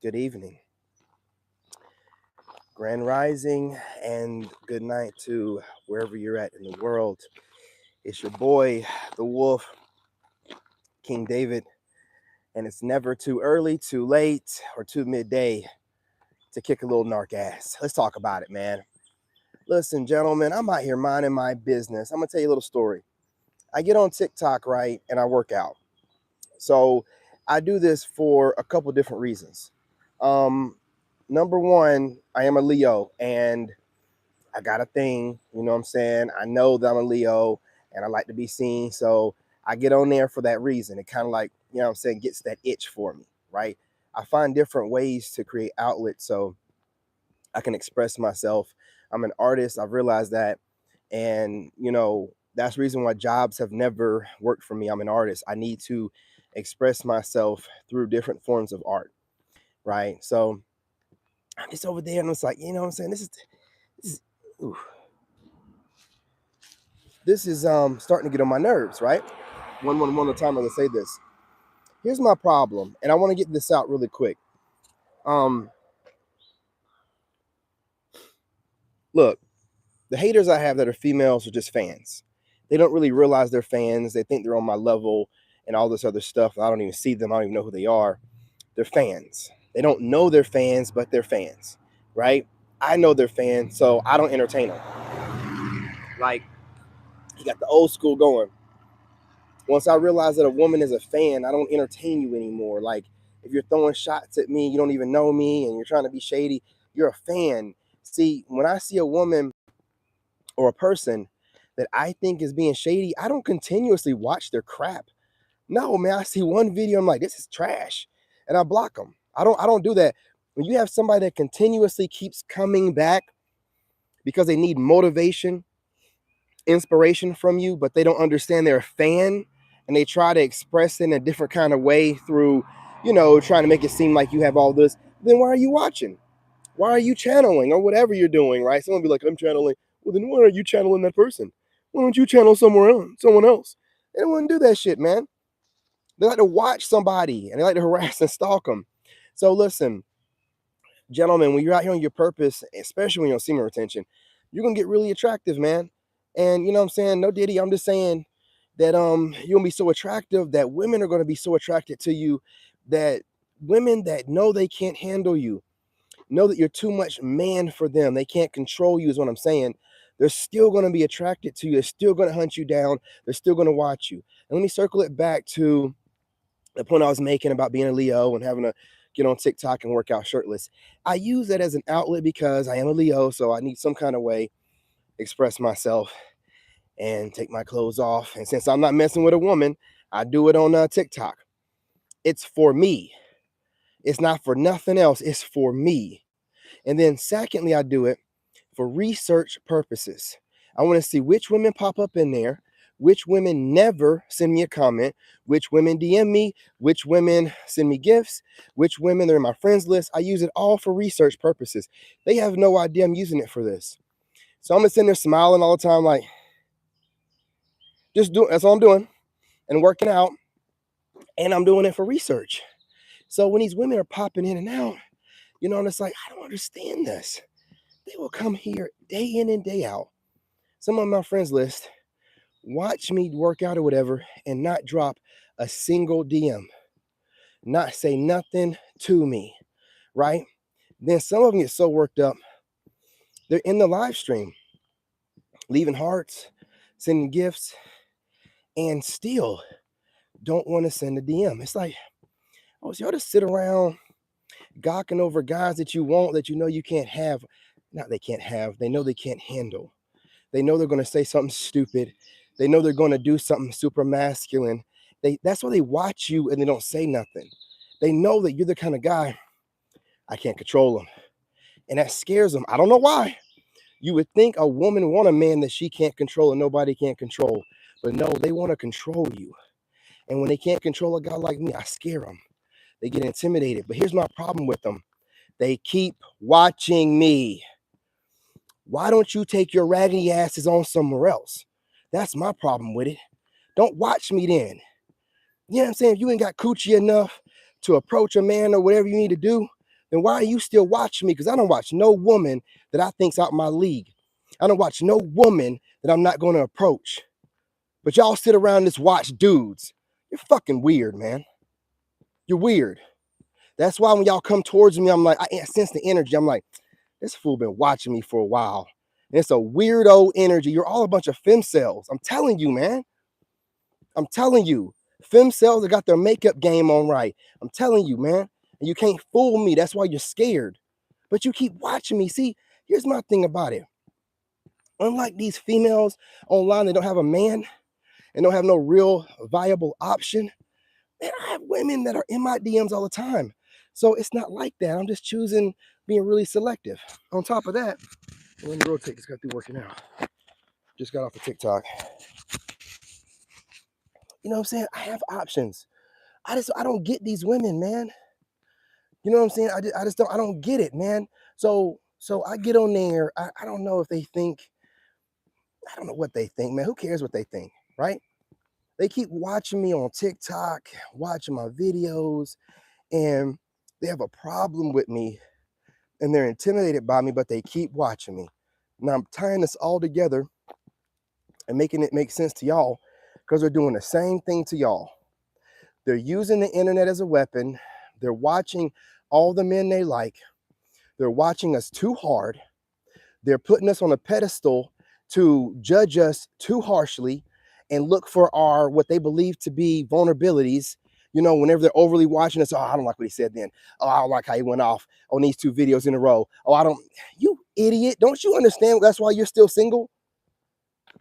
Good evening, grand rising, and good night to wherever you're at in the world. It's your boy, the Wolf, King David, and it's never too early, too late, or too midday to kick a little narc ass. Let's talk about it, man. Listen, gentlemen, I'm out here minding my business. I'm gonna tell you a little story. I get on TikTok, right, and I work out. So I do this for a couple different reasons. Um, Number one, I am a Leo, and I got a thing, you know what I'm saying? I know that I'm a Leo and I like to be seen. So I get on there for that reason. It kind of like, you know what I'm saying, gets that itch for me, right? I find different ways to create outlets so I can express myself. I'm an artist. I've realized that. And, that's the reason why jobs have never worked for me. I'm an artist. I need to express myself through different forms of art, right? So I'm just over there and it's like, you know what I'm saying? This is ooh, this is starting to get on my nerves, right? One time I'm gonna say this. Here's my problem, and I want to get this out really quick. Um, Look, the haters I have that are females are just fans. They don't really realize they're fans. They think they're on my level and all this other stuff. I don't even see them. I don't even know who they are. They're fans. They don't know they're fans, but they're fans, right? I know they're fans, so I don't entertain them. Like, you got the old school going. Once I realize that a woman is a fan, I don't entertain you anymore. Like, if you're throwing shots at me, you don't even know me, and you're trying to be shady, you're a fan. See, when I see a woman or a person that I think is being shady, I don't continuously watch their crap. No, man, I see one video, I'm like, this is trash, and I block them. I don't do that. When you have somebody that continuously keeps coming back because they need motivation, inspiration from you, but they don't understand they're a fan and they try to express it in a different kind of way through, trying to make it seem like you have all this, then why are you watching? Why are you channeling or whatever you're doing, right? Someone will be like, I'm channeling. Well, then why are you channeling that person? Why don't you channel somewhere else, someone else? They don't want to do that shit, man. They like to watch somebody and they like to harass and stalk them. So listen, gentlemen, when you're out here on your purpose, especially when you're on semen retention, you're gonna get really attractive, man. And you know what I'm saying? No diddy, I'm just saying that you're gonna be so attractive that women are gonna be so attracted to you that women that know they can't handle you, know that you're too much man for them, they can't control you, is what I'm saying. They're still gonna be attracted to you, they're still gonna hunt you down, they're still gonna watch you. And let me circle it back to the point I was making about being a Leo and having to get on TikTok and work out shirtless. I use that as an outlet because I am a Leo, so I need some kind of way to express myself and take my clothes off. And since I'm not messing with a woman, I do it on TikTok. It's for me. It's not for nothing else. It's for me. And then secondly, I do it for research purposes. I want to see which women pop up in there, which women never send me a comment, which women DM me, which women send me gifts, which women are in my friends list. I use it all for research purposes. They have no idea I'm using it for this. So I'm gonna sitting there smiling all the time, like, just doing, that's all I'm doing, and working out, and I'm doing it for research. So when these women are popping in and out, and it's like, I don't understand this. They will come here day in and day out. Some of my friends list watch me work out or whatever and not drop a single DM, not say nothing to me, right? Then some of them get so worked up, they're in the live stream, leaving hearts, sending gifts, and still don't want to send a DM. It's like, oh, so y'all just sit around gawking over guys that you want, that you know you can't have. Not they can't have, they know they can't handle. They know they're going to say something stupid. They know they're going to do something super masculine. That's why they watch you and they don't say nothing. They know that you're the kind of guy, I can't control them. And that scares them. I don't know why. You would think a woman want a man that she can't control and nobody can't control. But no, they want to control you. And when they can't control a guy like me, I scare them. They get intimidated. But here's my problem with them. They keep watching me. Why don't you take your raggedy asses on somewhere else? That's my problem with it. Don't watch me then. You know what I'm saying? If you ain't got coochie enough to approach a man or whatever you need to do, then why are you still watching me? Because I don't watch no woman that I think's out my league. I don't watch no woman that I'm not going to approach. But y'all sit around and just watch dudes. You're fucking weird, man. You're weird. That's why when y'all come towards me, I'm like, I sense the energy. I'm like, this fool been watching me for a while. And it's a weirdo energy. You're all a bunch of fem cells. I'm telling you, man. I'm telling you. Fem cells that got their makeup game on right. I'm telling you, man. And you can't fool me. That's why you're scared. But you keep watching me. See, here's my thing about it. Unlike these females online that don't have a man and don't have no real viable option, man, I have women that are in my DMs all the time. So it's not like that. I'm just choosing being really selective. On top of that, let me rotate. Just got through working out. Just got off of TikTok. You know what I'm saying? I have options. I don't get these women, man. You know what I'm saying? I don't get it, man. So I get on there. I don't know if they think, I don't know what they think, man. Who cares what they think, right? They keep watching me on TikTok, watching my videos, and they have a problem with me and they're intimidated by me, but they keep watching me. Now I'm tying this all together and making it make sense to y'all because they're doing the same thing to y'all. They're using the internet as a weapon. They're watching all the men they like. They're watching us too hard. They're putting us on a pedestal to judge us too harshly and look for our what they believe to be vulnerabilities. You know, whenever they're overly watching us, oh, I don't like what he said then. Oh, I don't like how he went off on these 2 videos in a row. Oh, I don't, you idiot. Don't you understand that's why you're still single?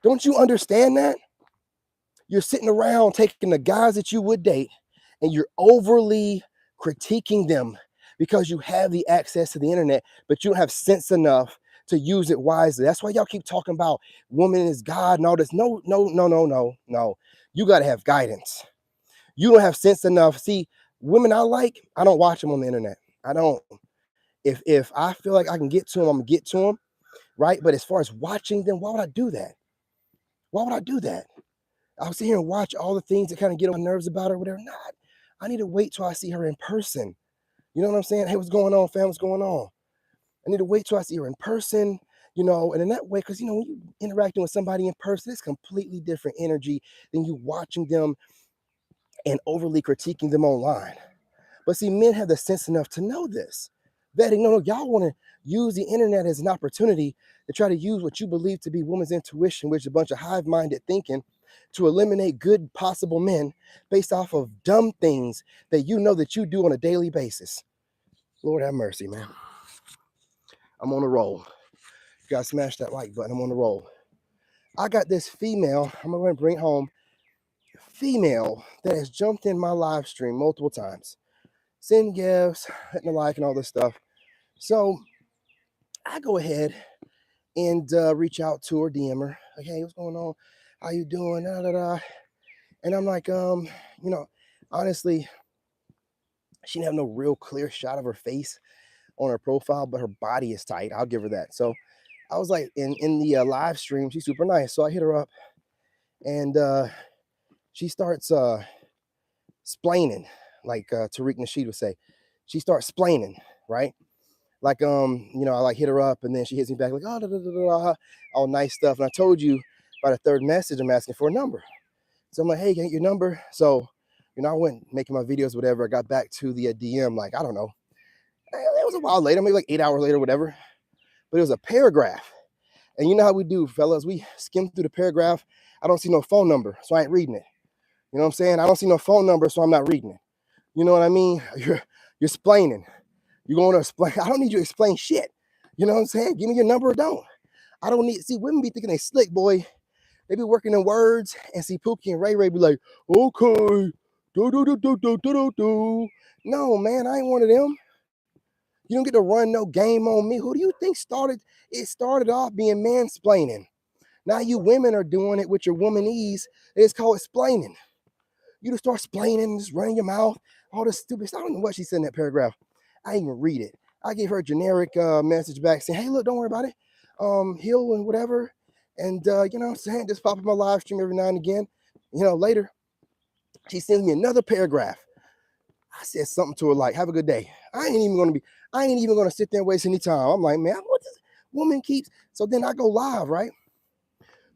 Don't you understand that? You're sitting around taking the guys that you would date and you're overly critiquing them because you have the access to the internet, but you don't have sense enough to use it wisely. That's why y'all keep talking about woman is God and all this. No. You got to have guidance. You don't have sense enough. See, women I like, I don't watch them on the internet. I don't. If I feel like I can get to them, I'm going to get to them, right? But as far as watching them, why would I do that? Why would I do that? I'll sit here and watch all the things that kind of get on my nerves about her, whatever. Not. I need to wait till I see her in person. You know what I'm saying? Hey, what's going on, fam? What's going on? I need to wait till I see her in person, you know, and in that way, because, you know, when you interacting with somebody in person, it's completely different energy than you watching them and overly critiquing them online. But see, men have the sense enough to know this. Vetting, no, y'all want to use the internet as an opportunity to try to use what you believe to be women's intuition, which is a bunch of hive-minded thinking, to eliminate good possible men based off of dumb things that you know that you do on a daily basis. Lord have mercy, man. I'm on a roll. You gotta smash that like button. I'm on a roll. I got this female, I'm gonna bring home, female that has jumped in my live stream multiple times. Send gifts, hitting the like and all this stuff. So I go ahead and reach out to her, DM her, like, hey, what's going on? How you doing? Da, da, da. And I'm like, you know, honestly, she didn't have no real clear shot of her face on her profile, but her body is tight. I'll give her that. So I was like, in the live stream, she's super nice. So I hit her up and she starts splaining, like Tariq Nasheed would say. She starts splaining, right? Like, you know, I like hit her up and then she hits me back like, oh, da, da, da, da, all nice stuff. And I told you by the third message, I'm asking for a number. So I'm like, hey, can I get your number? So, you know, I went making my videos, whatever. I got back to the DM, like, I don't know. It was a while later, maybe like 8 hours later, whatever. But it was a paragraph. And you know how we do, fellas. We skim through the paragraph. I don't see no phone number, so I ain't reading it. You know what I'm saying? I don't see no phone number, so I'm not reading it. You know what I mean? You're explaining. You're going to explain. I don't need you to explain shit. You know what I'm saying? Give me your number or don't. I don't need, see, women be thinking they slick, boy. They be working in words and see Pookie and Ray Ray be like, okay, do. No, man, I ain't one of them. You don't get to run no game on me. Who do you think started? It started off being mansplaining. Now you women are doing it with your womanese. It's called explaining. You just start explaining, just running your mouth, all this stupid stuff. I don't know what she said in that paragraph. I didn't even read it. I gave her a generic message back saying, hey, look, don't worry about it. Heal and whatever. And, you know what I'm saying? Just pop up my live stream every now and again. You know, later, she sends me another paragraph. I said something to her like, have a good day. I ain't even gonna sit there and waste any time. I'm like, man, what this woman keeps. So then I go live, right?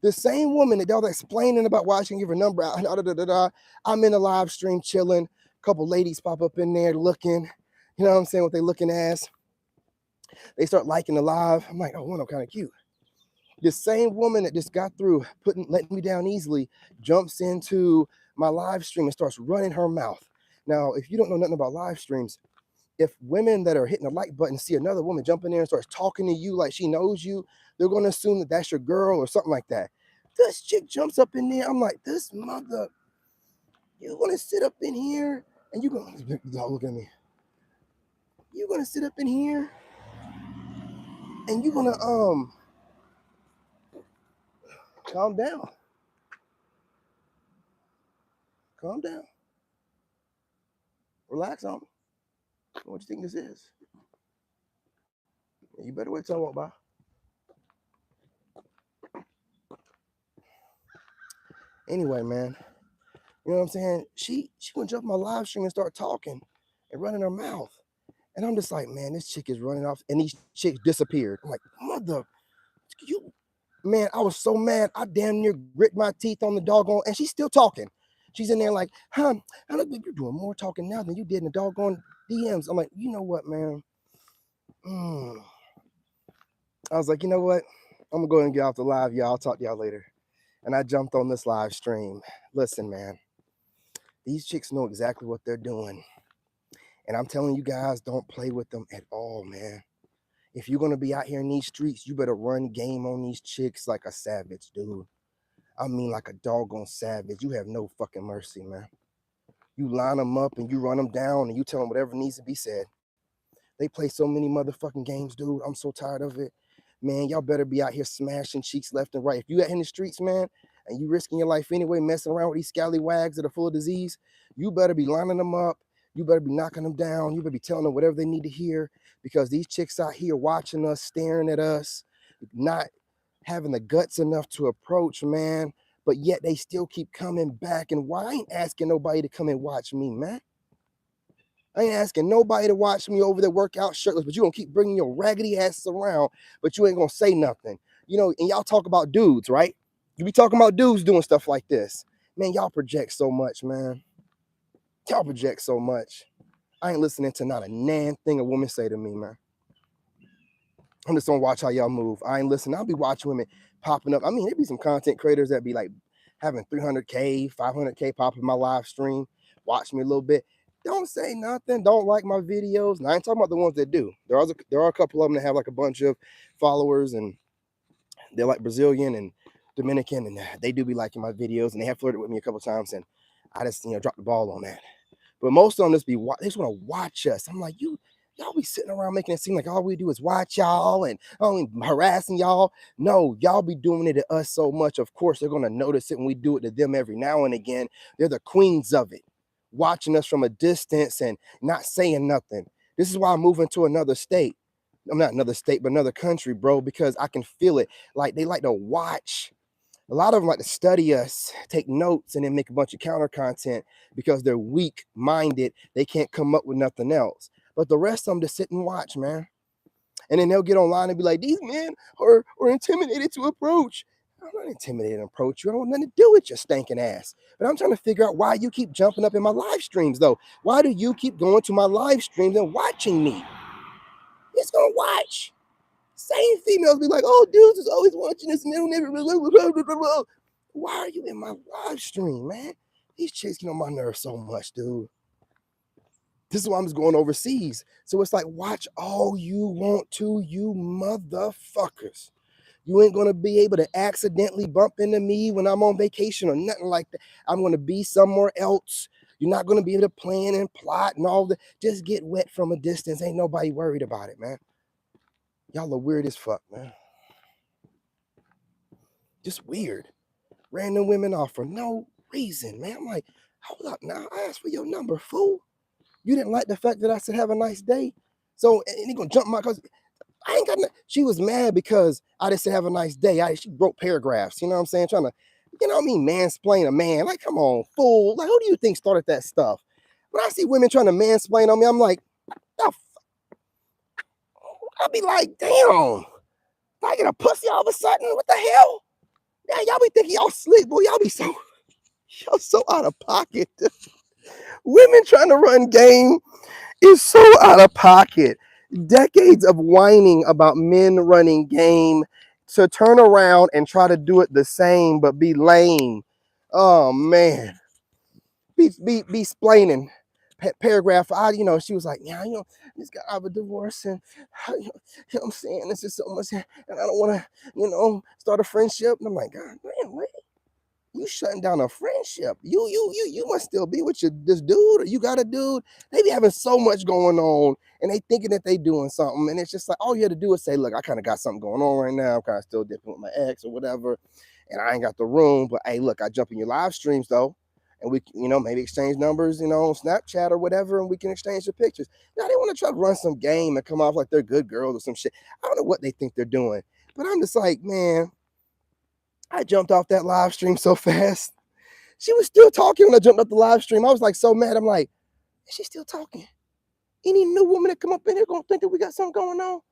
The same woman that was explaining about why she can give her number out. I'm in a live stream chilling. A couple ladies pop up in there looking, you know what I'm saying, what they looking as. They start liking the live. I'm like, oh, one, I'm kind of cute. The same woman that just got through letting me down easily jumps into my live stream and starts running her mouth. Now, if you don't know nothing about live streams, if women that are hitting the like button see another woman jump in there and starts talking to you like she knows you, they're going to assume that that's your girl or something like that. This chick jumps up in there. I'm like, this mother, you going to sit up in here and you going to look at me. You're going to sit up in here and you're going to calm down. Calm down. Relax on me. What do you think this is? You better wait till I walk by. Anyway, man, you know what I'm saying? She gonna jump my live stream and start talking and running her mouth. And I'm just like, man, this chick is running off. And these chicks disappeared. I'm like, mother, you, man, I was so mad. I damn near grit my teeth on the doggone, and she's still talking. She's in there like, huh, I look like you're doing more talking now than you did in the doggone DMs. I'm like, you know what, man? I was like, you know what? I'm gonna go ahead and get off the live, y'all. I'll talk to y'all later. And I jumped on this live stream. Listen, man, these chicks know exactly what they're doing. And I'm telling you guys, don't play with them at all, man. If you're gonna be out here in these streets, you better run game on these chicks like a savage, dude. I mean, like a doggone savage. You have no fucking mercy, man. You line them up and you run them down and you tell them whatever needs to be said. They play so many motherfucking games, dude. I'm so tired of it. Man, y'all better be out here smashing cheeks left and right. If you out in the streets, man, and you risking your life anyway, messing around with these scallywags that are full of disease, you better be lining them up. You better be knocking them down. You better be telling them whatever they need to hear, because these chicks out here watching us, staring at us, not having the guts enough to approach, man, but yet they still keep coming back. And why? I ain't asking nobody to come and watch me, man. I ain't asking nobody to watch me over there work out shirtless, but you gonna keep bringing your raggedy asses around, but you ain't gonna say nothing. You know, and y'all talk about dudes, right? You be talking about dudes doing stuff like this. Man, y'all project so much, man. Y'all project so much. I ain't listening to not a nan thing a woman say to me, man. I'm just gonna watch how y'all move. I ain't listening. I'll be watching women popping up. I mean, there be some content creators that be like having 300K, 500K pop in my live stream, watch me a little bit. Don't say nothing. Don't like my videos. And I ain't talking about the ones that do. There are a couple of them that have like a bunch of followers, and they're like Brazilian and Dominican, and they do be liking my videos, and they have flirted with me a couple of times, and I just dropped the ball on that. But most of them they just want to watch us. I'm like, y'all be sitting around making it seem like all we do is watch y'all and only harassing y'all. No, y'all be doing it to us so much. Of course, they're gonna notice it when we do it to them every now and again. They're the queens of it, watching us from a distance and not saying nothing. This is why I'm moving to another state. I'm not another state, but another country, bro, because I can feel it. Like they like to watch. A lot of them like to study us, take notes, and then make a bunch of counter content because they're weak-minded. They can't come up with nothing else. But the rest of them just sit and watch, man. And then they'll get online and be like, these men are intimidated to approach. I'm not intimidated to approach you. I don't want nothing to do with your stinking ass. But I'm trying to figure out why you keep jumping up in my live streams, though. Why do you keep going to my live streams and watching me? It's going to watch. Same females be like, oh, dudes is always watching this. Why are you in my live stream, man? These chicks get on my nerves so much, dude. This is why I'm just going overseas. So it's like, watch all you want to, you motherfuckers. You ain't going to be able to accidentally bump into me when I'm on vacation or nothing like that. I'm going to be somewhere else. You're not going to be able to plan and plot and all that. Just get wet from a distance. Ain't nobody worried about it, man. Y'all are weird as fuck, man. Just weird. Random women off for no reason, man. I'm like, hold up now. I asked for your number, fool. You didn't like the fact that I said have a nice day? So, and he gonna jump my, cause I ain't got no, she was mad because I just said have a nice day. She wrote paragraphs, you know what I'm saying? Trying to, mansplain a man. Like, come on, fool. Like, who do you think started that stuff? When I see women trying to mansplain on me, I'm like, I'll be like, damn, I get a pussy all of a sudden. What the hell? Yeah, y'all be thinking y'all slick, boy. Y'all so out of pocket. Women trying to run game is so out of pocket. Decades of whining about men running game to turn around and try to do it the same but be lame. Oh man, be splaining. Paragraph, she was like, yeah, this guy have a divorce, and I'm saying this is so much, and I don't want to, start a friendship. And I'm like, God man, what? You shutting down a friendship. You must still be with this dude, or you got a dude. They be having so much going on, and they thinking that they doing something, and it's just like all you had to do is say, look, I kind of got something going on right now. I'm kind of still dipping with my ex or whatever, and I ain't got the room. But hey, look, I jump in your live streams though, and we, maybe exchange numbers, on Snapchat or whatever, and we can exchange the pictures. Now they want to try to run some game and come off like they're good girls or some shit. I don't know what they think they're doing, but I'm just like, man, I jumped off that live stream so fast. She was still talking when I jumped up the live stream. I was like so mad. I'm like, is she still talking? Any new woman that come up in here gonna think that we got something going on?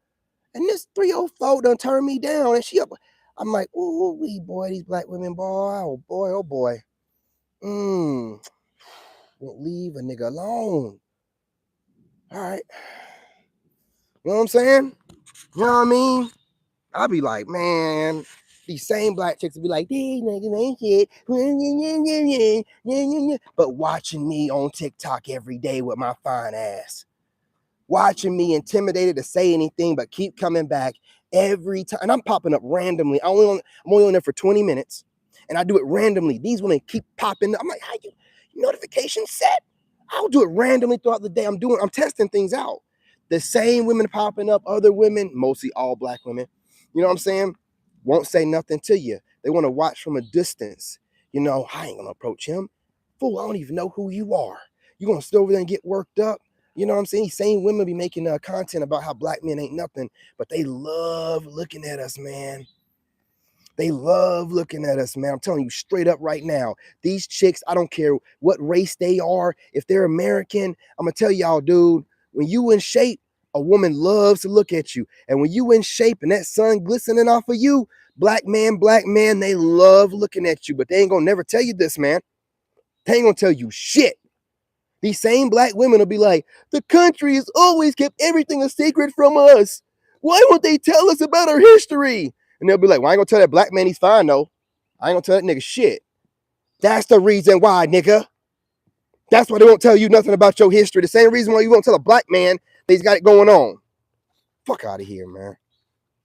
And this 304 done turned me down, and she up. I'm like, ooh, wee boy, these black women, boy, oh boy, oh boy. Won't leave a nigga alone. All right. You know what I'm saying? You know what I mean? I'll be like, man, these same black chicks will be like, these niggas ain't shit. But watching me on TikTok every day with my fine ass, watching me intimidated to say anything, but keep coming back every time. And I'm popping up randomly. I'm only on there for 20 minutes, and I do it randomly. These women keep popping up. I'm like, how you notification set? I'll do it randomly throughout the day. I'm testing things out. The same women popping up, other women, mostly all black women. You know what I'm saying? Won't say nothing to you. They want to watch from a distance. I ain't gonna approach him. Fool, I don't even know who you are. You gonna sit over there and get worked up? You know what I'm saying? These same women be making content about how black men ain't nothing, but they love looking at us, man. They love looking at us, man. I'm telling you straight up right now. These chicks, I don't care what race they are. If they're American, I'm going to tell y'all, dude, when you in shape, a woman loves to look at you. And when you in shape and that sun glistening off of you, black man, they love looking at you. But they ain't going to never tell you this, man. They ain't going to tell you shit. These same black women will be like, the country has always kept everything a secret from us. Why won't they tell us about our history? And they'll be like, well, I ain't gonna tell that black man he's fine, though. I ain't gonna tell that nigga shit. That's the reason why, nigga. That's why they won't tell you nothing about your history. The same reason why you won't tell a black man that he's got it going on. Fuck out of here, man.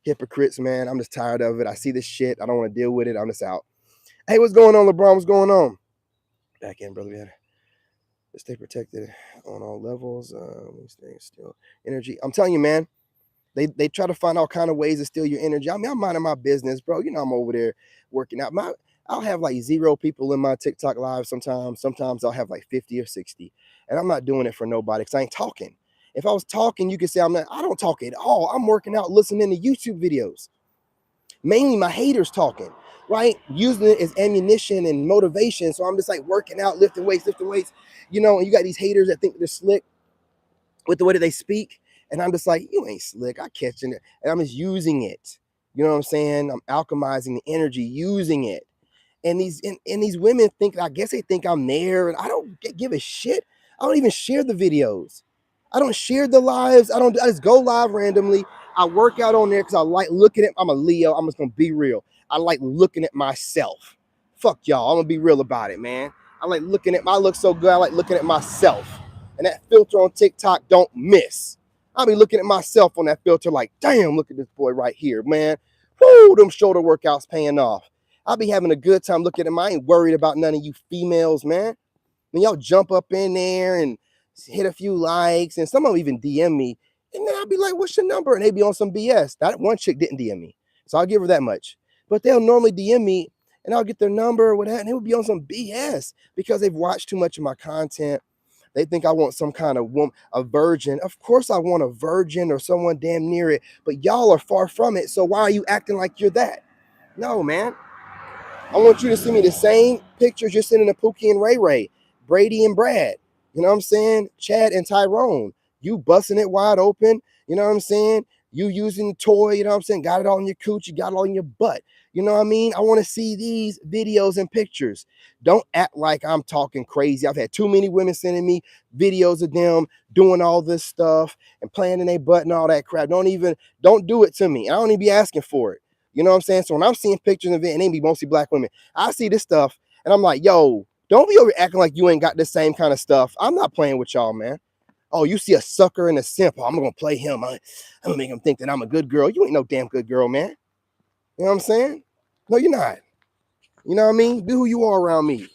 Hypocrites, man. I'm just tired of it. I see this shit. I don't want to deal with it. I'm just out. Hey, what's going on, LeBron? What's going on? Back in, brother, man. Stay protected on all levels. Stay still energy. I'm telling you, man. They try to find all kind of ways to steal your energy. I mean, I'm minding my business, bro. I'm over there working out. I'll have like 0 people in my TikTok live sometimes. Sometimes I'll have like 50 or 60. And I'm not doing it for nobody because I ain't talking. If I was talking, you could say I don't talk at all. I'm working out, listening to YouTube videos. Mainly my haters talking, right? Using it as ammunition and motivation. So I'm just like working out, lifting weights. And you got these haters that think they're slick with the way that they speak. And I'm just like, you ain't slick. I catching it. And I'm just using it. You know what I'm saying? I'm alchemizing the energy, using it. And these women I guess they think I'm there, and I don't give a shit. I don't even share the videos. I don't share the lives. I just go live randomly. I work out on there because I like looking at, I'm a Leo. I'm just going to be real. I like looking at myself. Fuck y'all. I'm going to be real about it, man. I like looking at, I look so good. I like looking at myself. And that filter on TikTok don't miss. I'll be looking at myself on that filter like, damn, look at this boy right here, man. Whoo, them shoulder workouts paying off. I'll be having a good time looking at I ain't worried about none of you females, man. When y'all jump up in there and hit a few likes, and some of them even DM me, and then I'll be like, what's your number? And they be on some BS. That one chick didn't DM me, so I'll give her that much. But they'll normally DM me, and I'll get their number or whatever, and it would be on some BS because they've watched too much of my content. They think I want some kind of woman, a virgin. Of course I want a virgin or someone damn near it, but y'all are far from it, so why are you acting like you're that? No, man. I want you to send me the same pictures you're sending to Pookie and Ray Ray, Brady and Brad. You know what I'm saying? Chad and Tyrone, you busting it wide open. You know what I'm saying? You using the toy, you know what I'm saying? Got it all in your cooch, you got it all in your butt. You know what I mean? I want to see these videos and pictures. Don't act like I'm talking crazy. I've had too many women sending me videos of them doing all this stuff and playing in their butt and all that crap. Don't do it to me. I don't even be asking for it. You know what I'm saying? So when I'm seeing pictures of it, and they be mostly black women, I see this stuff and I'm like, yo, don't be over acting like you ain't got the same kind of stuff. I'm not playing with y'all, man. Oh, you see a sucker and a simp. Oh, I'm gonna play him. I'm gonna make him think that I'm a good girl. You ain't no damn good girl, man. You know what I'm saying? No, you're not. You know what I mean? Be who you are around me.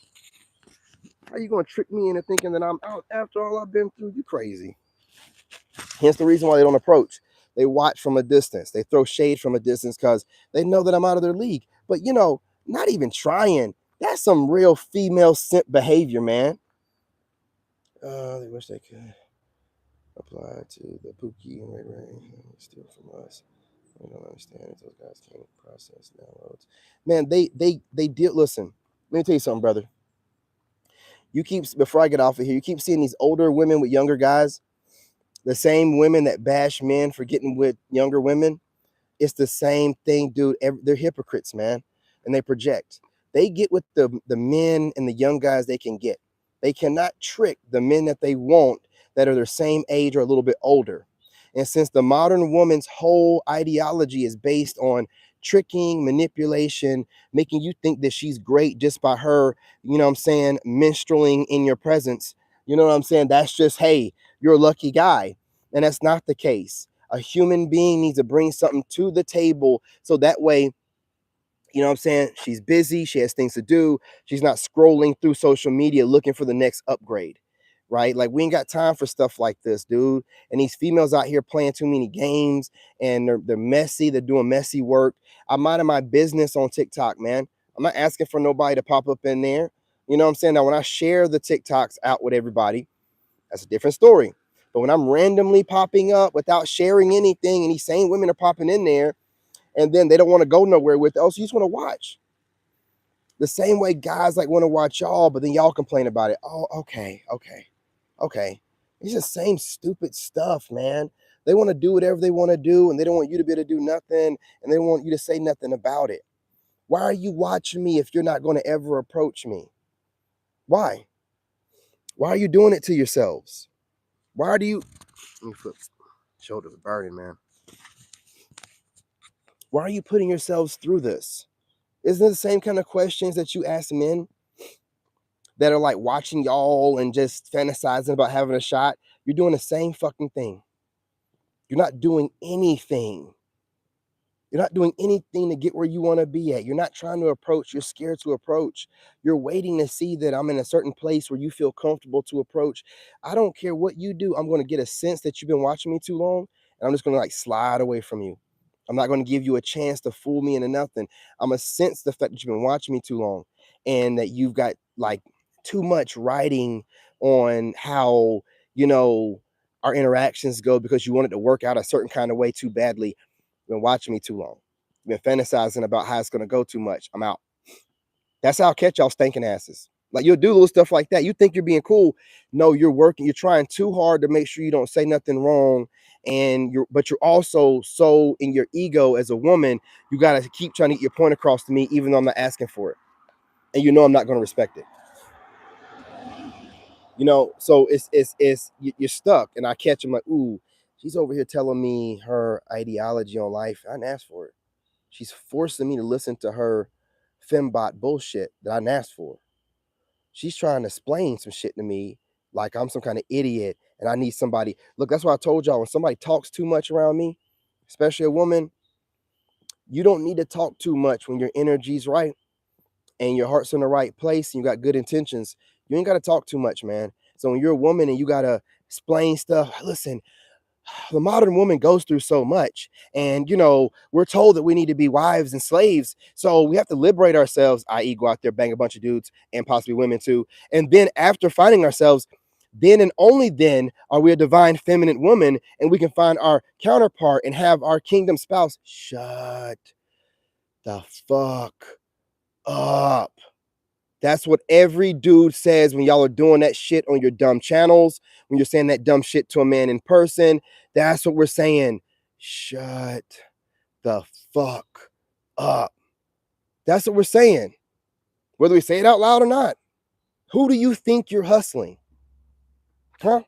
How you gonna trick me into thinking that I'm out after all I've been through? You crazy. Hence the reason why they don't approach. They watch from a distance. They throw shade from a distance because they know that I'm out of their league. But not even trying. That's some real female simp behavior, man. They wish they could apply to the Pookie and Ray Ray steal from us. I don't understand if those guys can't process downloads. Man, they deal. Listen, let me tell you something, brother. Before I get off of here, you keep seeing these older women with younger guys, the same women that bash men for getting with younger women. It's the same thing, dude. They're hypocrites, man, and they project. They get with the men and the young guys they can get. They cannot trick the men that they want that are their same age or a little bit older. And since the modern woman's whole ideology is based on tricking, manipulation, making you think that she's great just by her, you know what I'm saying, minstrelling in your presence, you know what I'm saying? That's just, hey, you're a lucky guy. And that's not the case. A human being needs to bring something to the table so that way, you know what I'm saying, she's busy, she has things to do, she's not scrolling through social media looking for the next upgrade, right? Like, we ain't got time for stuff like this, dude. And these females out here playing too many games, and they're messy, they're doing messy work. I'm minding my business on TikTok, man. I'm not asking for nobody to pop up in there. You know what I'm saying? Now, when I share the TikToks out with everybody, that's a different story. But when I'm randomly popping up without sharing anything, and these same women are popping in there, and then they don't want to go nowhere with it, oh, so you just want to watch. The same way guys like want to watch y'all, but then y'all complain about it. Oh, okay. It's the same stupid stuff, man. They want to do whatever they want to do, and they don't want you to be able to do nothing, and they don't want you to say nothing about it. Why are you watching me if you're not going to ever approach me? Why? Why are you doing it to yourselves? Why do you... Let me flip. Shoulders are burning, man. Why are you putting yourselves through this? Isn't it the same kind of questions that you ask men that are like watching y'all and just fantasizing about having a shot? You're doing the same fucking thing. You're not doing anything. You're not doing anything to get where you want to be at. You're not trying to approach. You're scared to approach. You're waiting to see that I'm in a certain place where you feel comfortable to approach. I don't care what you do. I'm going to get a sense that you've been watching me too long, and I'm just going to like slide away from you. I'm not going to give you a chance to fool me into nothing. I'm going to sense the fact that you've been watching me too long, and that you've got like too much writing on how, our interactions go because you want it to work out a certain kind of way too badly. You've been watching me too long. You've been fantasizing about how it's going to go too much. I'm out. That's how I'll catch y'all stinking asses. Like, you'll do little stuff like that. You think you're being cool. No, you're working. You're trying too hard to make sure you don't say nothing wrong. But you're also so in your ego as a woman, you got to keep trying to get your point across to me, even though I'm not asking for it. And I'm not going to respect it. So you're stuck. And I catch them like, ooh, she's over here telling me her ideology on life. I didn't ask for it. She's forcing me to listen to her fembot bullshit that I didn't ask for. She's trying to explain some shit to me like I'm some kind of idiot and I need somebody. Look, that's why I told y'all, when somebody talks too much around me, especially a woman, you don't need to talk too much when your energy's right and your heart's in the right place and you got good intentions. You ain't got to talk too much, man. So when you're a woman and you got to explain stuff, listen, the modern woman goes through so much, and we're told that we need to be wives and slaves, so we have to liberate ourselves, i.e. go out there, bang a bunch of dudes and possibly women too, and then after finding ourselves, then and only then are we a divine feminine woman, and we can find our counterpart and have our kingdom spouse. Shut the fuck up. That's what every dude says when y'all are doing that shit on your dumb channels, when you're saying that dumb shit to a man in person. That's what we're saying. Shut the fuck up. That's what we're saying. Whether we say it out loud or not. Who do you think you're hustling? Huh?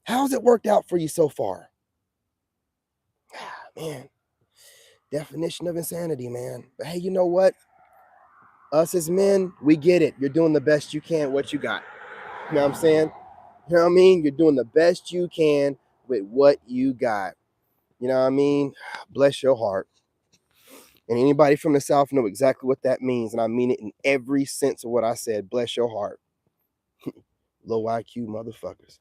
How's it worked out for you so far? Man, definition of insanity, man. But hey, you know what? Us as men, we get it. You're doing the best you can, what you got. You know what I'm saying? You know what I mean? You're doing the best you can with what you got. You know what I mean? Bless your heart. And anybody from the South know exactly what that means. And I mean it in every sense of what I said. Bless your heart. Low IQ motherfuckers.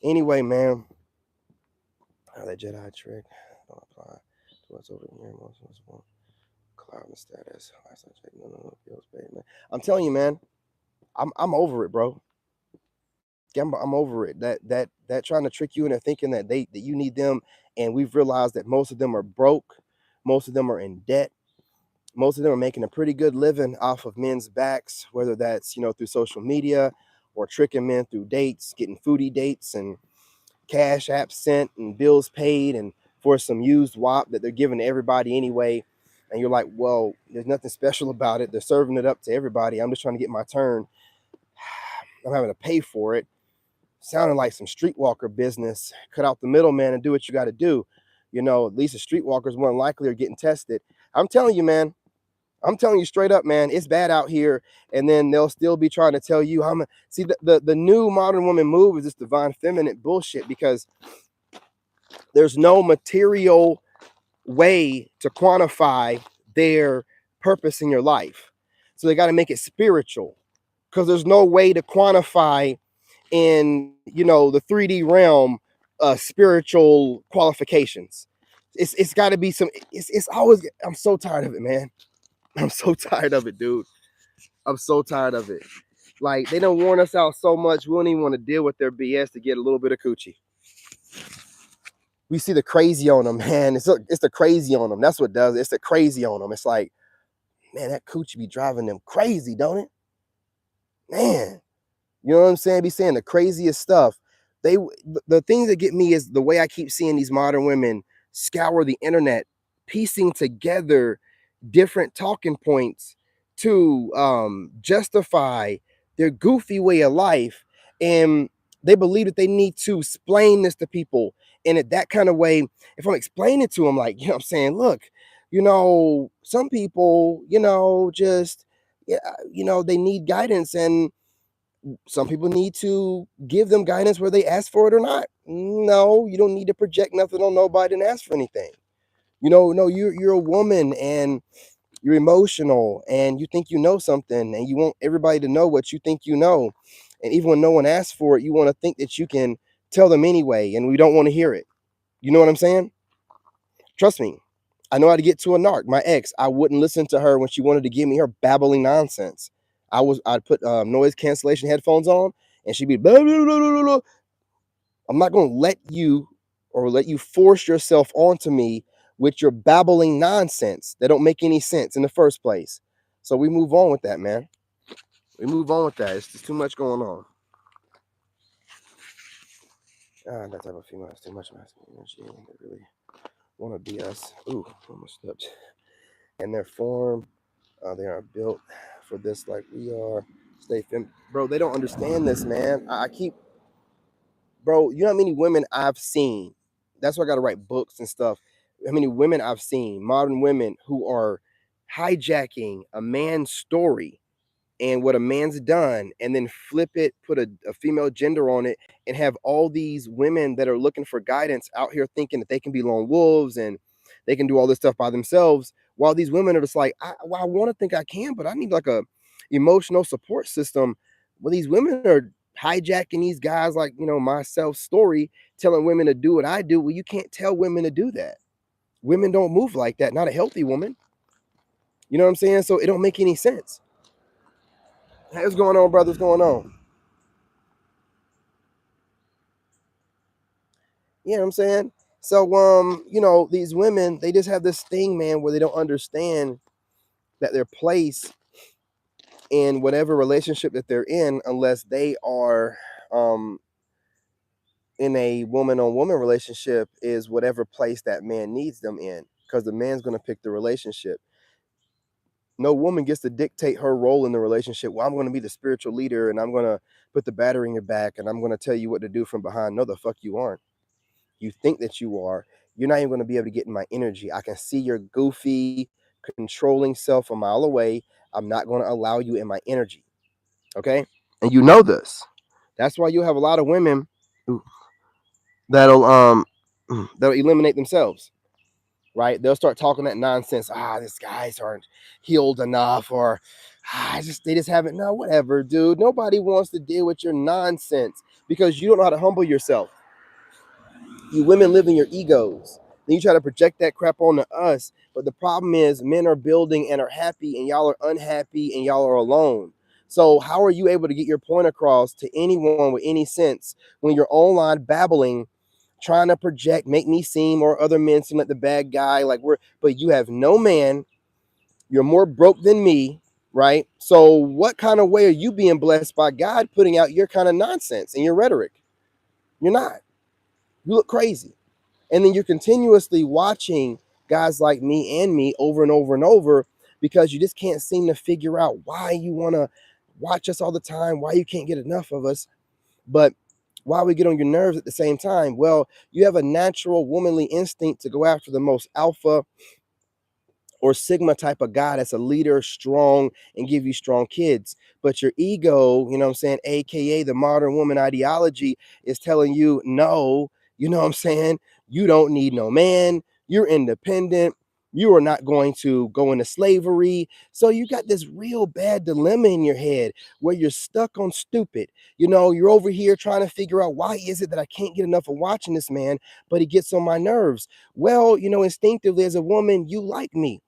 Anyway, man. That Jedi trick don't apply to what's over here. Most of us won't cloud the status. No, feels bad, man. I'm telling you, man. I'm over it, bro. I'm over it. That trying to trick you into thinking that you need them, and we've realized that most of them are broke, most of them are in debt, most of them are making a pretty good living off of men's backs, whether that's through social media or tricking men through dates, getting foodie dates and cash apps sent and bills paid and for some used WAP that they're giving to everybody anyway. And you're like, well, there's nothing special about it. They're serving it up to everybody. I'm just trying to get my turn. I'm having to pay for it. Sounding like some streetwalker business. Cut out the middleman and do what you got to do. At least the streetwalkers more than likely are getting tested. I'm telling you, man. I'm telling you straight up, man. It's bad out here. And then they'll still be trying to tell you see the new modern woman move is this divine feminine bullshit, because there's no material way to quantify their purpose in your life. So they got to make it spiritual, because there's no way to quantify in the 3D realm spiritual qualifications. It's got to be some. It's always. I'm so tired of it, man. I'm so tired of it, dude. I'm so tired of it. Like, they don't warn us out so much, we don't even want to deal with their BS to get a little bit of coochie. We see the crazy on them, man. It's the crazy on them. That's what does it. It's the crazy on them. It's like, man, that coochie be driving them crazy, don't it? Man, you know what I'm saying? Be saying the craziest stuff. The things that get me is the way I keep seeing these modern women scour the internet, piecing together different talking points to justify their goofy way of life. And they believe that they need to explain this to people. And in that kind of way, if I'm explaining to them, like, I'm saying, look, some people, just, yeah, they need guidance, and some people need to give them guidance whether they ask for it or not. No, you don't need to project nothing on nobody and ask for anything. No, you're a woman, and you're emotional, and you think you know something, and you want everybody to know what you think you know. And even when no one asks for it, you want to think that you can tell them anyway, and we don't want to hear it. You know what I'm saying? Trust me. I know how to get to a narc. My ex, I wouldn't listen to her when she wanted to give me her babbling nonsense. I'd put noise cancellation headphones on, and she'd be blah, blah, blah, blah, blah. I'm not going to let you force yourself onto me with your babbling nonsense that don't make any sense in the first place. So we move on with that, man. We move on with that. It's just too much going on. That type of female has too much masculine energy. They really want to be us. Ooh, almost slipped. And their form, they are built for this like we are. Bro, they don't understand this, man. Bro, you know how many women I've seen? That's why I got to write books and stuff. How many women I've seen, modern women, who are hijacking a man's story and what a man's done, and then flip it, put a female gender on it, and have all these women that are looking for guidance out here thinking that they can be lone wolves and they can do all this stuff by themselves, while these women are just like, I want to think I can, but I need like a emotional support system. Well, these women are hijacking these guys like, my self story, telling women to do what I do. Well, you can't tell women to do that. Women don't move like that. Not a healthy woman. You know what I'm saying? So it don't make any sense. Hey, what's going on, brother? What's going on? You know what I'm saying? So, these women, they just have this thing, man, where they don't understand that their place in whatever relationship that they're in unless they are um, in a woman on woman relationship, is whatever place that man needs them in, because the man's going to pick the relationship. No woman gets to dictate her role in the relationship. Well, I'm going to be the spiritual leader and I'm going to put the battery in your back and I'm going to tell you what to do from behind. No, the fuck you aren't. You think that you are. You're not even going to be able to get in my energy. I can see your goofy, controlling self a mile away. I'm not going to allow you in my energy. Okay? And you know this. That's why you have a lot of women that'll that'll eliminate themselves, right? They'll start talking that nonsense. These guys aren't healed enough, or they just haven't. No, whatever, dude. Nobody wants to deal with your nonsense because you don't know how to humble yourself. You women live in your egos. Then you try to project that crap onto us. But the problem is men are building and are happy, and y'all are unhappy and y'all are alone. So how are you able to get your point across to anyone with any sense when you're online babbling, trying to project, make me seem or other men seem like the bad guy, but you have no man, you're more broke than me, right? So what kind of way are you being blessed by God putting out your kind of nonsense and your rhetoric? You're not. You look crazy. And then you're continuously watching guys like me over and over and over because you just can't seem to figure out why you want to watch us all the time, why you can't get enough of us. But why we get on your nerves at the same time? Well, you have a natural womanly instinct to go after the most alpha or Sigma type of guy that's a leader, strong, and give you strong kids. But your ego, you know what I'm saying, AKA the modern woman ideology, is telling you, no, you know what I'm saying, you don't need no man, you're independent, you are not going to go into slavery. So you got this real bad dilemma in your head where you're stuck on stupid. You know, you're over here trying to figure out, why is it that I can't get enough of watching this man, but he gets on my nerves? Well, you know, instinctively as a woman, you like me.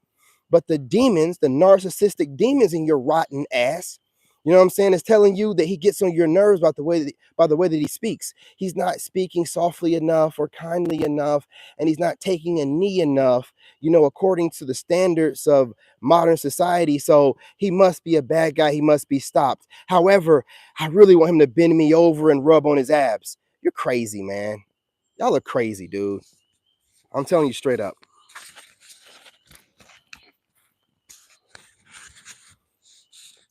But the demons, the narcissistic demons in your rotten ass, you know what I'm saying, is telling you that he gets on your nerves by the way that he speaks. He's not speaking softly enough or kindly enough, and he's not taking a knee enough, you know, according to the standards of modern society. So he must be a bad guy. He must be stopped. However, I really want him to bend me over and rub on his abs. You're crazy, man. Y'all are crazy, dude. I'm telling you straight up.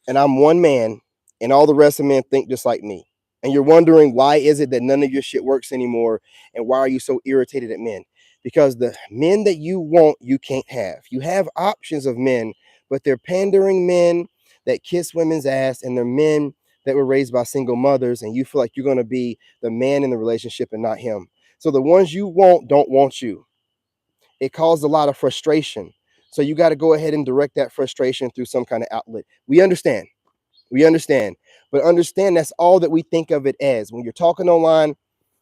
And I'm one man, and all the rest of men think just like me. And you're wondering, why is it that none of your shit works anymore, and why are you so irritated at men? Because the men that you want, you can't have. You have options of men, but they're pandering men that kiss women's ass, and they're men that were raised by single mothers, and you feel like you're going to be the man in the relationship and not him. So the ones you want don't want you. It caused a lot of frustration. So you got to go ahead and direct that frustration through some kind of outlet. We understand. We understand. But understand that's all that we think of it as. When you're talking online,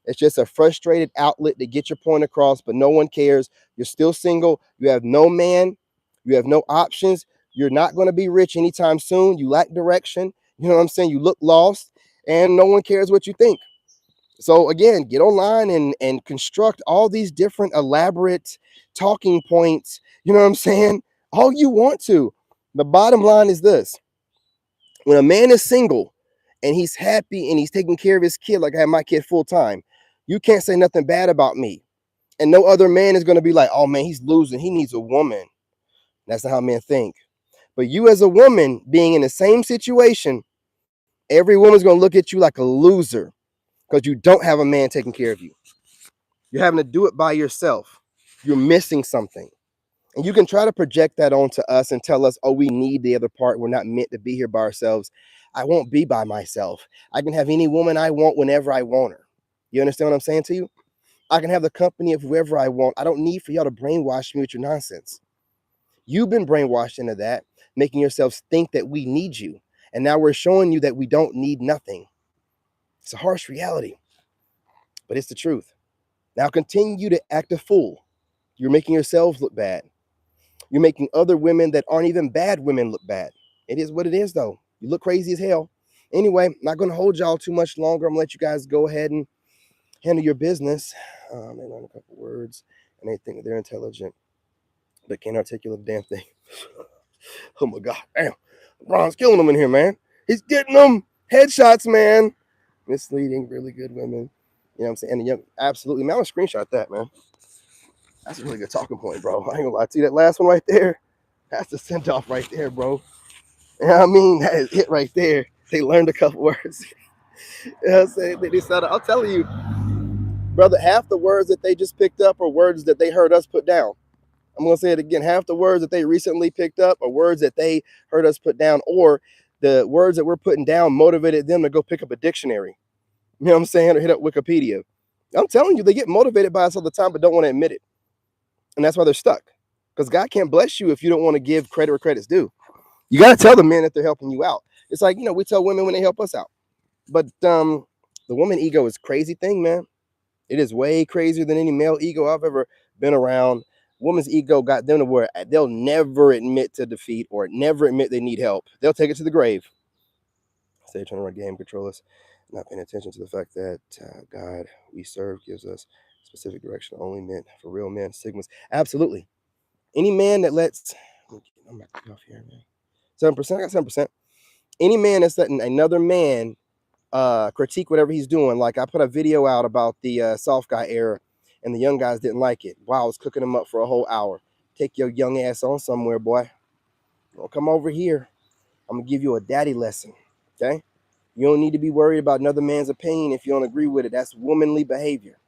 it's just a frustrated outlet to get your point across, but no one cares. You're still single. You have no man. You have no options. You're not going to be rich anytime soon. You lack direction. You know what I'm saying? You look lost, and no one cares what you think. So again, get online and construct all these different elaborate talking points. You know what I'm saying? All you want to. The bottom line is this: when a man is single and he's happy and he's taking care of his kid, like I have my kid full time, you can't say nothing bad about me. And no other man is going to be like, oh man, he's losing. He needs a woman. That's not how men think. But you, as a woman, being in the same situation, every woman's going to look at you like a loser because you don't have a man taking care of you. You're having to do it by yourself. You're missing something. And you can try to project that onto us and tell us, oh, we need the other part. We're not meant to be here by ourselves. I won't be by myself. I can have any woman I want whenever I want her. You understand what I'm saying to you? I can have the company of whoever I want. I don't need for y'all to brainwash me with your nonsense. You've been brainwashed into that, making yourselves think that we need you. And now we're showing you that we don't need nothing. It's a harsh reality, but it's the truth. Now continue to act a fool. You're making yourselves look bad. You're making other women that aren't even bad women look bad. It is what it is, though. You look crazy as hell. Anyway, not going to hold y'all too much longer. I'm going to let you guys go ahead and handle your business. They learn a couple words and they think that they're intelligent, but can't articulate a damn thing. Oh my God, damn. LeBron's killing them in here, man. He's getting them headshots, man. Misleading really good women. You know what I'm saying? And yeah, absolutely, man. I'm gonna screenshot that, man. That's a really good talking point, bro. I ain't gonna lie to you. That last one right there, that's the send off right there, bro. You know what I mean? That is it right there. They learned a couple words. You know what I'm saying? They decided, I'm telling you, brother, half the words that they just picked up are words that they heard us put down. I'm going to say it again. Half the words that they recently picked up are words that they heard us put down, or the words that we're putting down motivated them to go pick up a dictionary. You know what I'm saying? Or hit up Wikipedia. I'm telling you, they get motivated by us all the time, but don't want to admit it. And that's why they're stuck. Because God can't bless you if you don't want to give credit where credit's due. You got to tell the men that they're helping you out. It's like, we tell women when they help us out. But the woman ego is a crazy thing, man. It is way crazier than any male ego I've ever been around. Woman's ego got them to where they'll never admit to defeat or never admit they need help. They'll take it to the grave. Say trying to run game control us, not paying attention to the fact that God we serve gives us specific direction only meant for real men, Sigmas. Absolutely. Any man that lets, I'm back off here, man. 7%, I got 7%. Any man that's letting another man critique whatever he's doing. Like I put a video out about the soft guy era, and the young guys didn't like it. Wow, I was cooking them up for a whole hour. Take your young ass on somewhere, boy. Don't come over here. I'm gonna give you a daddy lesson. Okay? You don't need to be worried about another man's opinion if you don't agree with it. That's womanly behavior.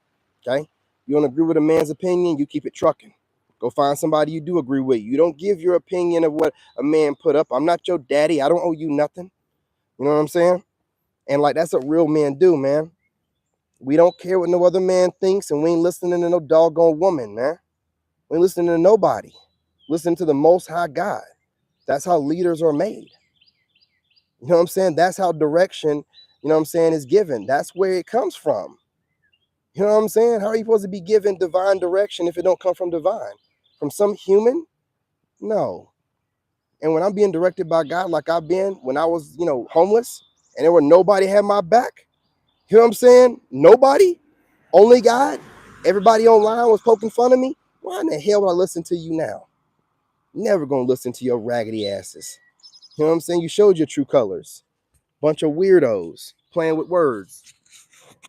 Okay? You don't agree with a man's opinion, you keep it trucking. Go find somebody you do agree with. You don't give your opinion of what a man put up. I'm not your daddy. I don't owe you nothing. You know what I'm saying? And like that's what real men do, man. We don't care what no other man thinks, and we ain't listening to no doggone woman, man. We ain't listening to nobody. Listen to the Most High God. That's how leaders are made. You know what I'm saying? That's how direction, is given. That's where it comes from. You know what I'm saying? How are you supposed to be given divine direction if it don't come from divine? From some human? No. And when I'm being directed by God like I've been when I was, homeless and there were nobody had my back, you know what I'm saying? Nobody, only God. Everybody online was poking fun of me. Why in the hell would I listen to you now? Never gonna listen to your raggedy asses. You know what I'm saying? You showed your true colors. Bunch of weirdos playing with words,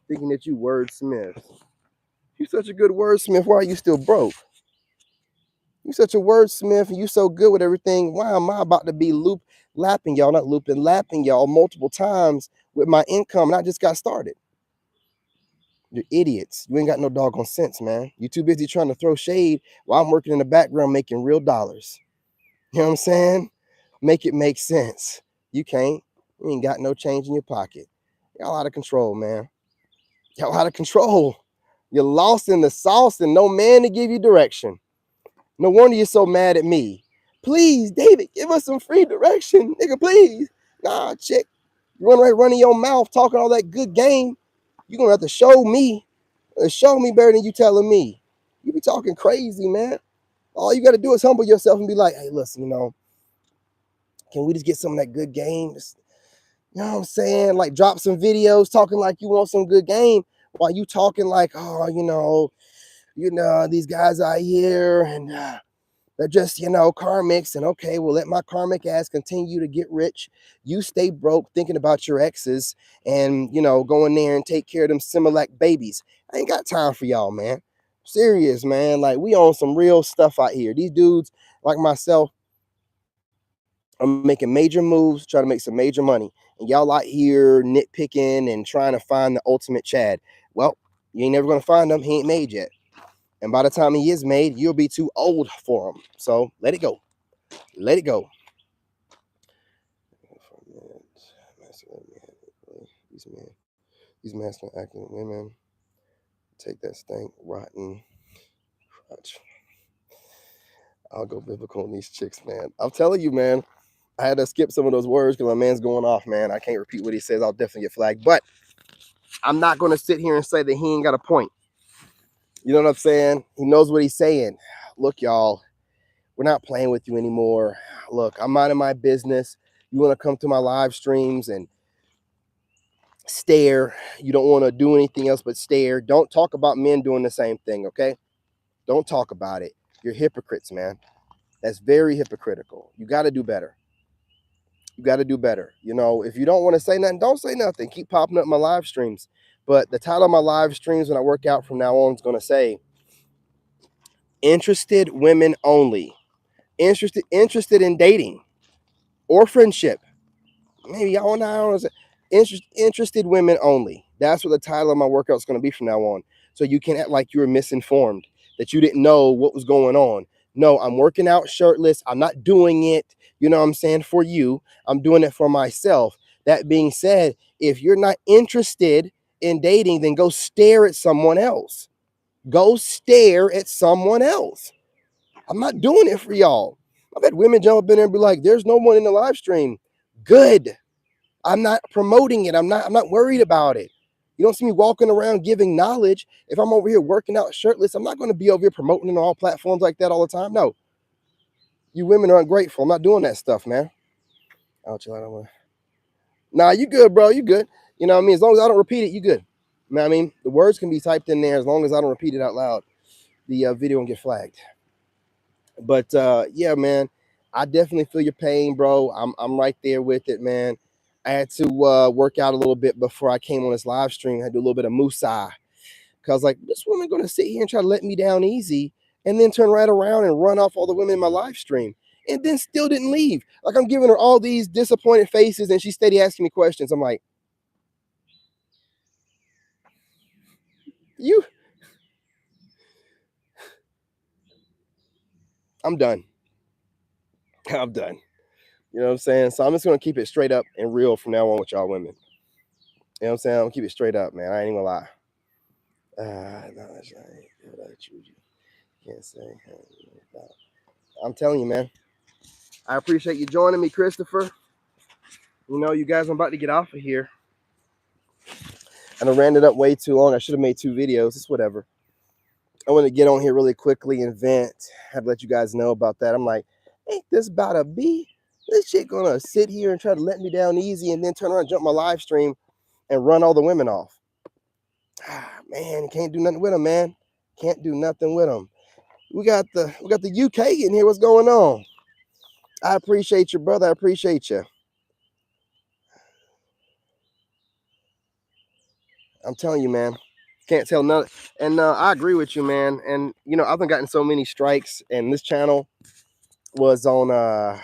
thinking that you wordsmith. You such a good wordsmith. Why are you still broke? You such a wordsmith and you so good with everything. Why am I about to be lapping y'all multiple times with my income and I just got started? You're idiots. You ain't got no doggone sense, man. You too busy trying to throw shade while I'm working in the background making real dollars. You know what I'm saying? Make it make sense. You can't. You ain't got no change in your pocket. Y'all out of control, man. Y'all out of control. You're lost in the sauce and no man to give you direction. No wonder you're so mad at me. Please, David, give us some free direction. Nigga, please. Nah, chick. You running your mouth talking all that good game. You're going to have to show me. Show me better than you telling me. You be talking crazy, man. All you got to do is humble yourself and be like, hey, listen, can we just get some of that good game? You know what I'm saying? Like drop some videos talking like you want some good game while you talking like, oh, these guys out here and they're just, karmics. And okay, well, let my karmic ass continue to get rich. You stay broke thinking about your exes and, go in there and take care of them Similac babies. I ain't got time for y'all, man. Serious, man. Like, we on some real stuff out here. These dudes like myself are making major moves, trying to make some major money. And y'all out here nitpicking and trying to find the ultimate Chad. Well, you ain't never going to find him. He ain't made yet. And by the time he is made, you'll be too old for him. So let it go. Let it go. These masculine acting women take that stank, rotten crotch. I'll go biblical on these chicks, man. I'm telling you, man. I had to skip some of those words because my man's going off, man. I can't repeat what he says. I'll definitely get flagged. But I'm not going to sit here and say that he ain't got a point. You know what I'm saying? He knows what he's saying. Look, y'all, we're not playing with you anymore. Look, I'm minding my business. You want to come to my live streams and stare. You don't want to do anything else but stare. Don't talk about men doing the same thing, okay? Don't talk about it. You're hypocrites, man. That's very hypocritical. You got to do better. You got to do better. You know, if you don't want to say nothing, don't say nothing. Keep popping up my live streams. But the title of my live streams when I work out from now on is going to say interested women only. Interested in dating or friendship. Maybe y'all know. Interested women only. That's what the title of my workout is going to be from now on. So you can act like you were misinformed, that you didn't know what was going on. No, I'm working out shirtless. I'm not doing it, you know what I'm saying, for you. I'm doing it for myself. That being said, if you're not interested in dating, then go stare at someone else. Go stare at someone else. I'm not doing it for y'all. I've had women jump up in there and be like, there's no one in the live stream. Good. I'm not promoting it. I'm not worried about it. You don't see me walking around giving knowledge. If I'm over here working out shirtless, I'm not going to be over here promoting it on all platforms like that all the time. No. You women are ungrateful. I'm not doing that stuff, man. Oh, chill. I don't want to. Nah, you good, bro. You good. You know what I mean? As long as I don't repeat it, you good. You know what I mean? The words can be typed in there as long as I don't repeat it out loud. The video won't get flagged. But yeah, man, I definitely feel your pain, bro. I'm right there with it, man. I had to work out a little bit before I came on this live stream. I had to do a little bit of Musa because, like, this woman going to sit here and try to let me down easy and then turn right around and run off all the women in my live stream and then still didn't leave. Like, I'm giving her all these disappointed faces and she's steady asking me questions. I'm like, you, I'm done. I'm done. You know what I'm saying? So I'm just going to keep it straight up and real from now on with y'all women. You know what I'm saying? I'm going to keep it straight up, man. I ain't going to lie. No, that's not what I choose you. Can't say. I'm telling you, man. I appreciate you joining me, Christopher. You know, you guys, I'm about to get off of here. And I ran it up way too long. I should have made 2 videos. It's whatever. I want to get on here really quickly and vent. I have to let you guys know about that. I'm like, ain't this about to be? This shit gonna sit here and try to let me down easy and then turn around and jump my live stream and run all the women off. Man, can't do nothing with them, man. Can't do nothing with them. We got the UK in here. What's going on? I appreciate you, brother. I appreciate you. I'm telling you, man. Can't tell none. And I agree with you, man. And you know, I've been gotten so many strikes, and this channel was on.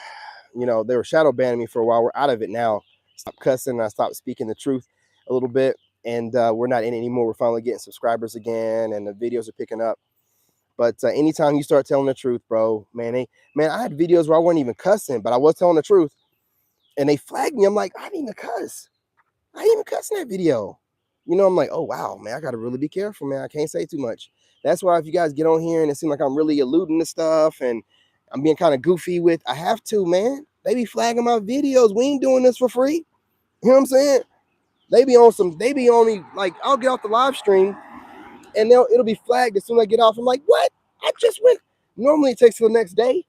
You know, they were shadow banning me for a while. We're out of it now. Stop cussing. I stopped speaking the truth a little bit, and we're not in it anymore. We're finally getting subscribers again, and the videos are picking up. But anytime you start telling the truth, bro, man, I had videos where I wasn't even cussing, but I was telling the truth, and they flagged me. I'm like, I didn't even cuss. I didn't even cuss in that video. You know, I'm like, oh wow, man, I gotta really be careful, man. I can't say too much. That's why if you guys get on here and it seems like I'm really alluding to stuff and I'm being kind of goofy with, I have to, man. They be flagging my videos. We ain't doing this for free. You know what I'm saying? They be on me, like I'll get off the live stream and it'll be flagged as soon as I get off. I'm like, what? I just went. Normally it takes till the next day.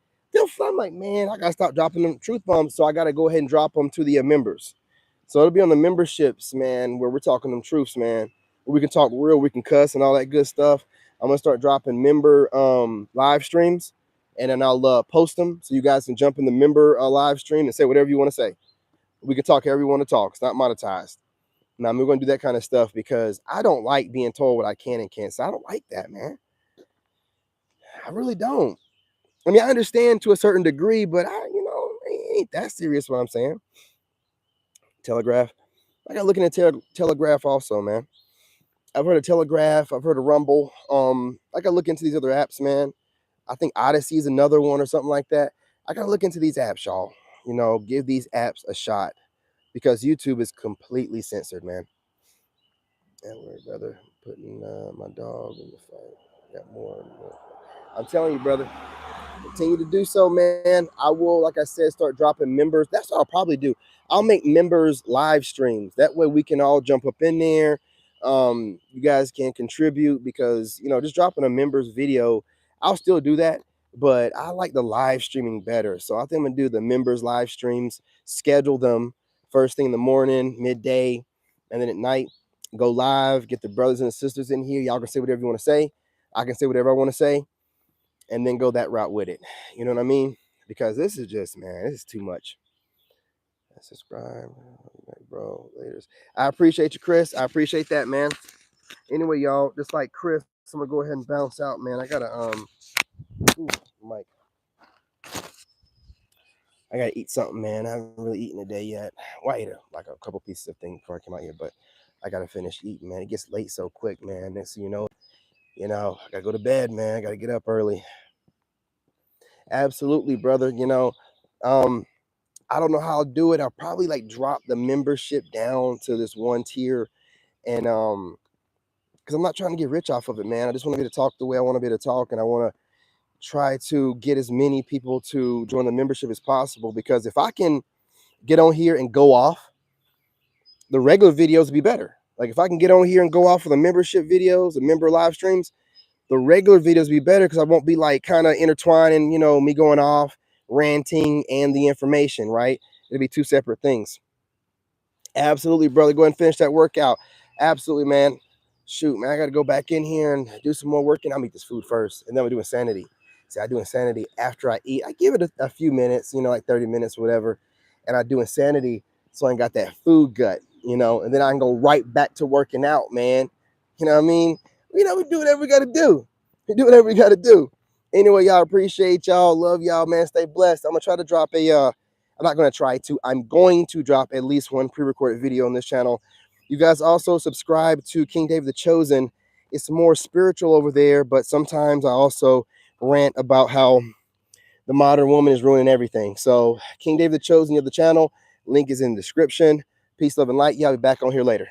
I'm like, man, I gotta stop dropping them truth bombs, so I gotta go ahead and drop them to the members. So it'll be on the memberships, man, where we're talking them truths, man. Where we can talk real, we can cuss and all that good stuff. I'm gonna start dropping member live streams, and then I'll post them so you guys can jump in the member live stream and say whatever you want to say. We can talk however you want to talk. It's not monetized. Now we're gonna do that kind of stuff because I don't like being told what I can and can't say. I don't like that, man. I really don't. I mean, I understand to a certain degree, but it ain't that serious what I'm saying. Telegraph. I got looking at Telegraph also, man. I've heard of Telegraph. I've heard of Rumble. I got to look into these other apps, man. I think Odyssey is another one or something like that. I got to look into these apps, y'all. You know, give these apps a shot because YouTube is completely censored, man. Yeah, word, brother. Putting my dog in the fight. Got more and more. I'm telling you, brother. Continue to do so, man. I will, like I said, start dropping members. That's what I'll probably do. I'll make members live streams. That way we can all jump up in there. You guys can contribute because, you know, just dropping a members video, I'll still do that. But I like the live streaming better. So I think I'm going to do the members live streams, schedule them first thing in the morning, midday, and then at night, go live, get the brothers and sisters in here. Y'all can say whatever you want to say. I can say whatever I want to say and then go that route with it. You know what I mean? Because this is just, man, this is too much. Subscribe, bro. Later. I appreciate you, Chris. I appreciate that, man. Anyway, y'all, just like Chris, I'm gonna go ahead and bounce out, man. I gotta ooh, Mike. I gotta eat something, man. I haven't really eaten today yet. Well, I ate like a couple pieces of things before I came out here, but I gotta finish eating, man. It gets late so quick, man. Next thing you know, I gotta go to bed, man. I gotta get up early. Absolutely, brother. I don't know how I'll do it. I'll probably like drop the membership down to this one tier, and because I'm not trying to get rich off of it, man. I just want to be able to talk the way I want to be able to talk, and I want to try to get as many people to join the membership as possible. Because if I can get on here and go off, the regular videos would be better. Like if I can get on here and go off for the membership videos, the member live streams, the regular videos be better because I won't be like kind of intertwining, me going off, ranting, and the information, right? It'll be two separate things. Absolutely, brother. Go ahead and finish that workout. Absolutely, man. Shoot, man, I got to go back in here and do some more working. I'll eat this food first, and then we do insanity. See, I do insanity after I eat. I give it a few minutes, like 30 minutes, whatever, and I do insanity so I ain't got that food gut, and then I can go right back to working out, man. You know what I mean? We do whatever we got to do. We do whatever we got to do. Anyway, y'all, appreciate y'all. Love y'all, man. Stay blessed. I'm going to try to drop I'm not going to try to. I'm going to drop at least one pre-recorded video on this channel. You guys also subscribe to King David the Chosen. It's more spiritual over there, but sometimes I also rant about how the modern woman is ruining everything. So King David the Chosen, you have the channel. Link is in the description. Peace, love, and light. Y'all be back on here later.